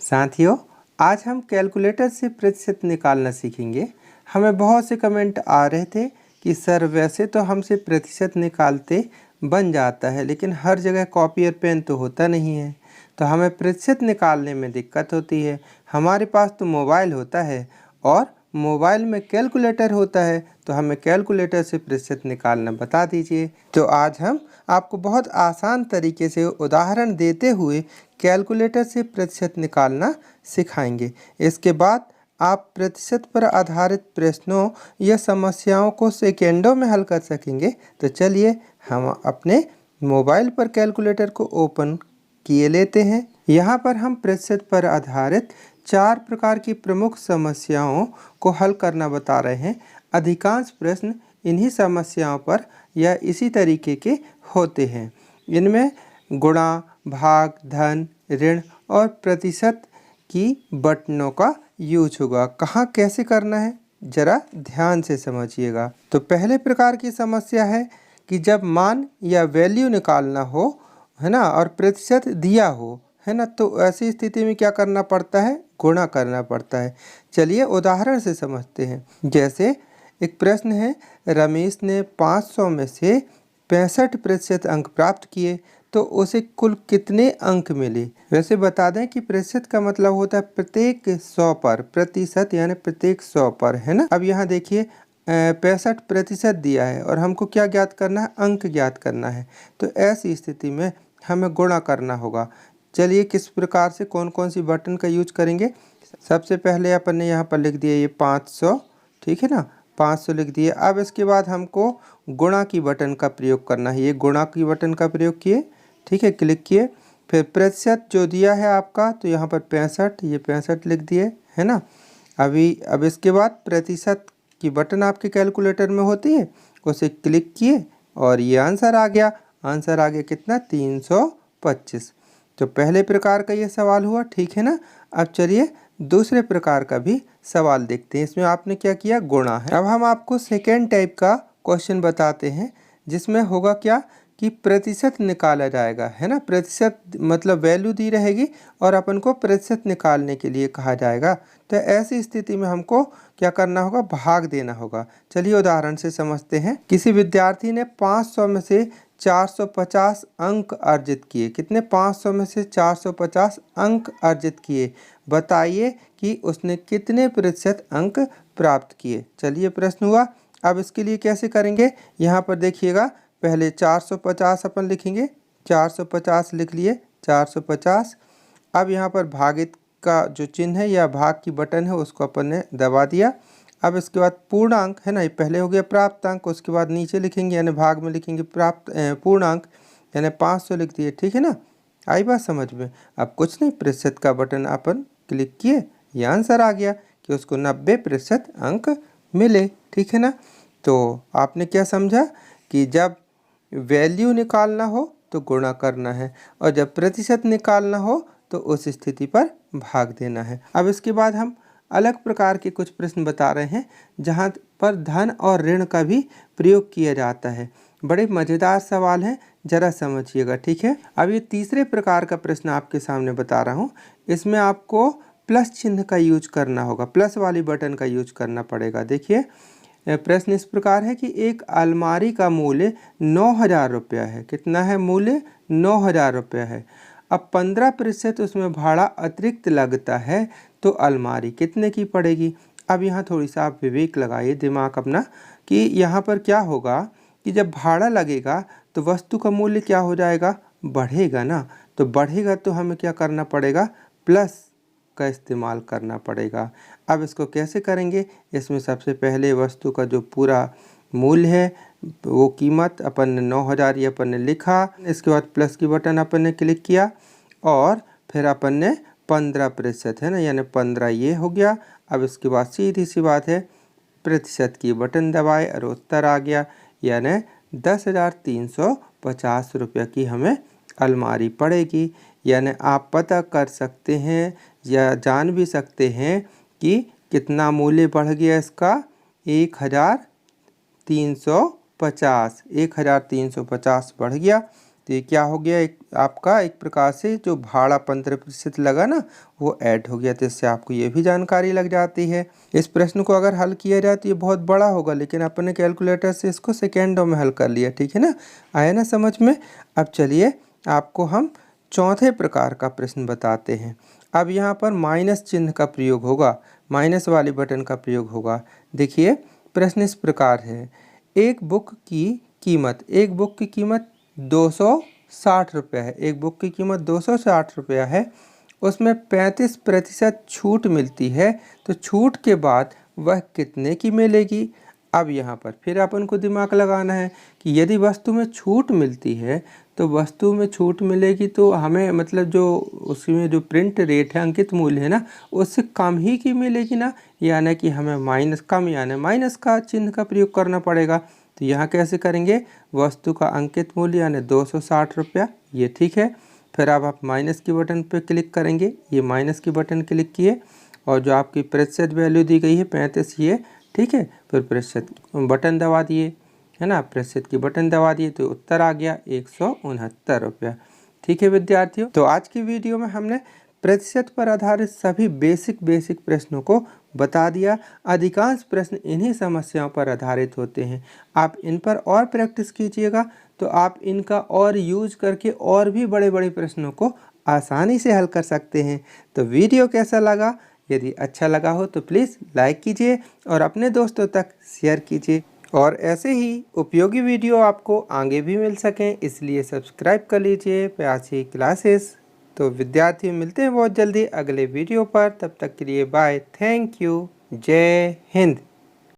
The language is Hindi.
साथियों, आज हम कैलकुलेटर से प्रतिशत निकालना सीखेंगे। हमें बहुत से कमेंट आ रहे थे कि सर वैसे तो हमसे प्रतिशत निकालते बन जाता है, लेकिन हर जगह कॉपी और पेन तो होता नहीं है, तो हमें प्रतिशत निकालने में दिक्कत होती है। हमारे पास तो मोबाइल होता है और मोबाइल में कैलकुलेटर होता है, तो हमें कैलकुलेटर से प्रतिशत निकालना बता दीजिए। तो आज हम आपको बहुत आसान तरीके से उदाहरण देते हुए कैलकुलेटर से प्रतिशत निकालना सिखाएंगे। इसके बाद आप प्रतिशत पर आधारित प्रश्नों या समस्याओं को सेकेंडों में हल कर सकेंगे। तो चलिए हम अपने मोबाइल पर कैलकुलेटर को ओपन किए लेते हैं। यहाँ पर हम प्रतिशत पर आधारित 4 प्रकार की प्रमुख समस्याओं को हल करना बता रहे हैं। अधिकांश प्रश्न इन्हीं समस्याओं पर या इसी तरीके के होते हैं। इनमें गुणा, भाग, धन, ऋण और प्रतिशत की बटनों का यूज होगा। कहाँ कैसे करना है जरा ध्यान से समझिएगा। तो पहले प्रकार की समस्या है कि जब मान या वैल्यू निकालना हो, है ना, और प्रतिशत दिया हो, है ना, तो ऐसी स्थिति में क्या करना पड़ता है? गुणा करना पड़ता है। चलिए उदाहरण से समझते हैं। जैसे एक प्रश्न है, रमेश ने 500 में से 65% अंक प्राप्त किए, तो उसे कुल कितने अंक मिले? वैसे बता दें कि प्रतिशत का मतलब होता है प्रत्येक 100 पर, प्रतिशत यानी प्रत्येक 100 पर, है ना। अब यहाँ देखिए 65% दिया है और हमको क्या ज्ञात करना है? अंक ज्ञात करना है। तो ऐसी स्थिति में हमें गुणा करना होगा। चलिए किस प्रकार से, कौन कौन सी बटन का यूज करेंगे। सबसे पहले अपन ने यहाँ पर लिख दिया ये 500, ठीक है ना, 500 लिख दिए। अब इसके बाद हमको गुणा की बटन का प्रयोग करना है। ये गुणा की बटन का प्रयोग किए, ठीक है, क्लिक किए। फिर प्रतिशत जो दिया है आपका, तो यहाँ पर 65, ये 65 लिख दिए, है ना। अब इसके बाद प्रतिशत की बटन आपके कैलकुलेटर में होती है, उसे क्लिक किए और ये आंसर आ गया। आंसर आ गया कितना? 325। तो पहले प्रकार का ये सवाल हुआ, ठीक है ना। अब चलिए दूसरे प्रकार का भी सवाल देखते हैं। इसमें आपने क्या किया? गुणा है। अब हम आपको सेकेंड टाइप का क्वेश्चन बताते हैं, जिसमें होगा क्या कि प्रतिशत निकाला जाएगा, है ना। प्रतिशत मतलब वैल्यू दी रहेगी और अपन को प्रतिशत निकालने के लिए कहा जाएगा। तो ऐसी स्थिति में हमको क्या करना होगा? भाग देना होगा। चलिए उदाहरण से समझते हैं। किसी विद्यार्थी ने 500 में से 450 अंक अर्जित किए। कितने? 500 में से 450 अंक अर्जित किए। बताइए कि उसने कितने प्रतिशत अंक प्राप्त किए। चलिए प्रश्न हुआ। अब इसके लिए कैसे करेंगे? यहाँ पर देखिएगा, पहले 450 अपन लिखेंगे। 450 लिख लिए, 450। अब यहाँ पर भागित का जो चिन्ह है या भाग की बटन है, उसको अपन ने दबा दिया। अब इसके बाद पूर्णांक, है ना, ये पहले हो गया प्राप्तांक, उसके बाद नीचे लिखेंगे यानी भाग में लिखेंगे प्राप्त पूर्णांक, यानी 500 लिख दिए, ठीक है ना। आई बात समझ में? अब कुछ नहीं, प्रतिशत का बटन अपन क्लिक किए, ये आंसर आ गया कि उसको 90% अंक मिले, ठीक है ना। तो आपने क्या समझा कि जब वैल्यू निकालना हो तो गुणा करना है और जब प्रतिशत निकालना हो तो उस स्थिति पर भाग देना है। अब इसके बाद हम अलग प्रकार के कुछ प्रश्न बता रहे हैं, जहाँ पर धन और ऋण का भी प्रयोग किया जाता है। बड़े मज़ेदार सवाल हैं, जरा समझिएगा, ठीक है। अब ये तीसरे प्रकार का प्रश्न आपके सामने बता रहा हूँ। इसमें आपको प्लस चिन्ह का यूज करना होगा, प्लस वाली बटन का यूज करना पड़ेगा। देखिए प्रश्न इस प्रकार है कि एक अलमारी का मूल्य 9,000 रुपया है। कितना है मूल्य? 9,000 रुपया है। अब 15% उसमें भाड़ा अतिरिक्त लगता है, तो अलमारी कितने की पड़ेगी? अब यहाँ थोड़ी सा आप विवेक लगाइए, दिमाग अपना, कि यहाँ पर क्या होगा कि जब भाड़ा लगेगा तो वस्तु का मूल्य क्या हो जाएगा? बढ़ेगा ना। तो बढ़ेगा तो हमें क्या करना पड़ेगा? प्लस का इस्तेमाल करना पड़ेगा। अब इसको कैसे करेंगे? इसमें सबसे पहले वस्तु का जो पूरा मूल्य है, वो कीमत अपन ने 9,000 ये अपन ने लिखा। इसके बाद प्लस की बटन अपन ने क्लिक किया और फिर अपन ने 15%, है ना, यानी 15 ये हो गया। अब इसके बाद सीधी सी बात है, प्रतिशत की बटन दबाए और उत्तर आ गया, यानी 10,350 रुपये की हमें अलमारी पड़ेगी। यानी आप पता कर सकते हैं या जान भी सकते हैं कि कितना मूल्य बढ़ गया इसका? 1,350 बढ़ गया। तो ये क्या हो गया, एक आपका एक प्रकार से जो भाड़ा 15% लगा ना वो ऐड हो गया। तो इससे आपको ये भी जानकारी लग जाती है। इस प्रश्न को अगर हल किया जाए तो ये बहुत बड़ा होगा, लेकिन अपने कैलकुलेटर से इसको सेकेंडों में हल कर लिया। ठीक है ना, आया ना समझ में। अब चलिए आपको हम चौथे प्रकार का प्रश्न बताते हैं। अब यहाँ पर माइनस चिन्ह का प्रयोग होगा, माइनस वाली बटन का प्रयोग होगा। देखिए प्रश्न इस प्रकार है, एक बुक की कीमत 260 रुपये है। एक बुक की कीमत 260 रुपया है, उसमें 35% छूट मिलती है, तो छूट के बाद वह कितने की मिलेगी। अब यहाँ पर फिर अपन को दिमाग लगाना है कि यदि वस्तु में छूट मिलती है तो वस्तु में छूट मिलेगी तो हमें मतलब जो उसमें जो प्रिंट रेट है, अंकित मूल्य है ना, उससे कम ही की मिलेगी ना, यानी कि हमें माइनस कम यानी माइनस का चिन्ह का प्रयोग करना पड़ेगा। तो यहाँ कैसे करेंगे, वस्तु का अंकित मूल्य यानी 260 रुपया, ये ठीक है। फिर अब आप माइनस की बटन पर क्लिक करेंगे, ये माइनस की बटन क्लिक किए और जो आपकी प्रतिशत वैल्यू दी गई है 35, ये ठीक है। फिर प्रतिशत बटन दबा दिए, है ना, प्रतिशत की बटन दबा दिए तो उत्तर आ गया 169 रुपया। ठीक है विद्यार्थियों, तो आज की वीडियो में हमने प्रतिशत पर आधारित सभी बेसिक प्रश्नों को बता दिया। अधिकांश प्रश्न इन्हीं समस्याओं पर आधारित होते हैं। आप इन पर और प्रैक्टिस कीजिएगा तो आप इनका और यूज करके और भी बड़े प्रश्नों को आसानी से हल कर सकते हैं। तो वीडियो कैसा लगा, यदि अच्छा लगा हो तो प्लीज़ लाइक कीजिए और अपने दोस्तों तक शेयर कीजिए, और ऐसे ही उपयोगी वीडियो आपको आगे भी मिल सकें इसलिए सब्सक्राइब कर लीजिए प्यासी क्लासेस। तो विद्यार्थी मिलते हैं बहुत जल्दी अगले वीडियो पर, तब तक के लिए बाय, थैंक यू, जय हिंद।